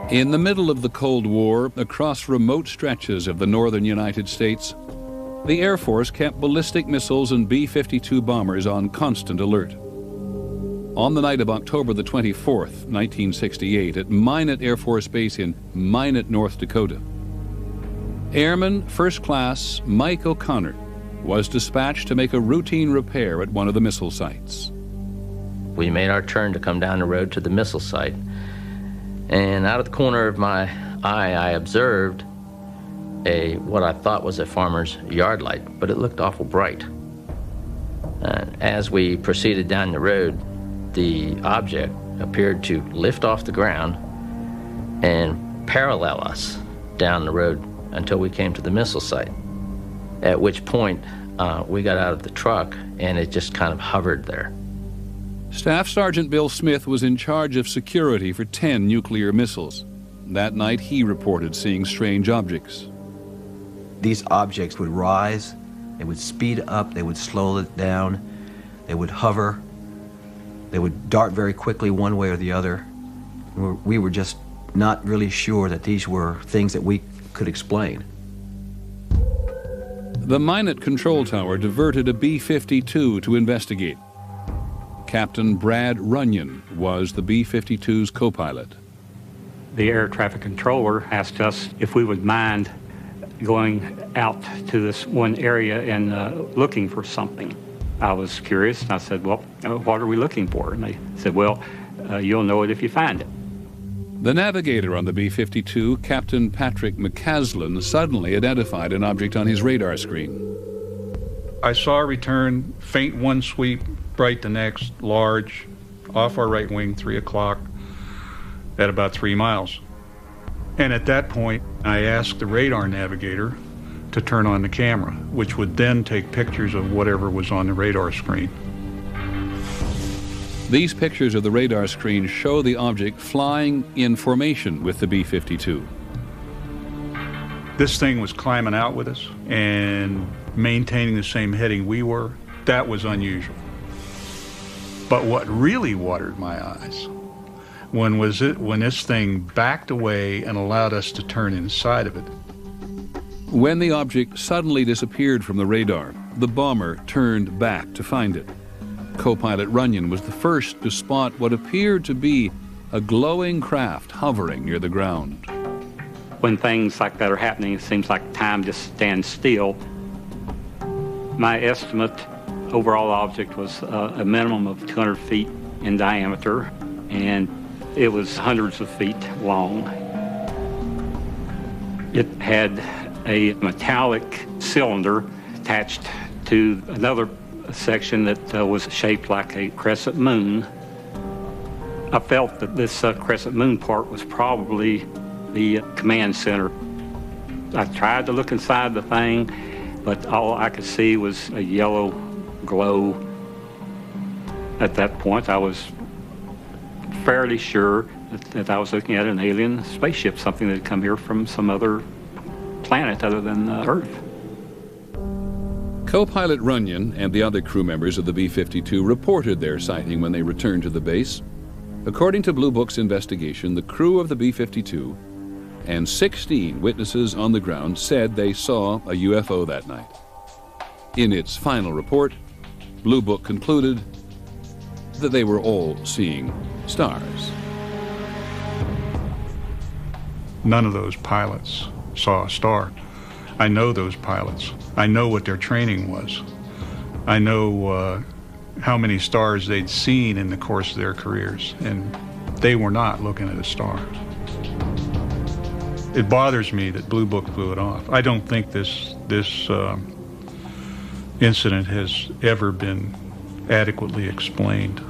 In the middle of the Cold War, across remote stretches of the northern United States, the Air Force kept ballistic missiles and B-52 bombers on constant alert. On the night of October the 24th, 1968, at Minot Air Force Base in Minot, North Dakota, Airman First Class Mike O'Connor was dispatched to make a routine repair at one of the missile sites. We made our turn to come down the road to the missile site, and out of the corner of my eye, I observed what I thought was a farmer's yard light, but it looked awful bright. As we proceeded down the road, the object appeared to lift off the ground and parallel us down the road until we came to the missile site, at which point we got out of the truck and it just kind of hovered there. Staff Sergeant Bill Smith was in charge of security for 10 nuclear missiles. That night, he reported seeing strange objects. These objects would rise, they would speed up, they would slow it down, they would hover, they would dart very quickly one way or the other. We were just not really sure that these were things that we could explain. The Minot control tower diverted a B-52 to investigate. Captain Brad Runyon was the B-52's co-pilot. The air traffic controller asked us if we would mind going out to this one area and looking for something. I was curious, and I said, well, what are we looking for? And they said, well, you'll know it if you find it. The navigator on the B-52, Captain Patrick McCaslin, suddenly identified an object on his radar screen. I saw a return, faint one sweep, bright the next, large, off our right wing, 3 o'clock, at about 3 miles. And at that point, I asked the radar navigator to turn on the camera, which would then take pictures of whatever was on the radar screen. These pictures of the radar screen show the object flying in formation with the B-52. This thing was climbing out with us and maintaining the same heading we were. That was unusual. But what really watered my eyes when this thing backed away and allowed us to turn inside of it. When the object suddenly disappeared from the radar, the bomber turned back to find it. Co-pilot Runyon was the first to spot what appeared to be a glowing craft hovering near the ground. When things like that are happening, it seems like time just stands still. My estimate, overall object was a minimum of 200 feet in diameter, and it was hundreds of feet long. It had a metallic cylinder attached to another section that was shaped like a crescent moon. I felt that this crescent moon part was probably the command center. I tried to look inside the thing, but all I could see was a yellow glow. At that point, I was fairly sure that I was looking at an alien spaceship, something that had come here from some other planet other than Earth. Co-pilot Runyon and the other crew members of the B-52 reported their sighting when they returned to the base. According to Blue Book's investigation, the crew of the B-52 and 16 witnesses on the ground said they saw a UFO that night. In its final report, Blue Book concluded that they were all seeing stars. None of those pilots saw a star. I know those pilots. I know what their training was. I know how many stars they'd seen in the course of their careers, and they were not looking at a star. It bothers me that Blue Book blew it off. I don't think this incident has ever been adequately explained.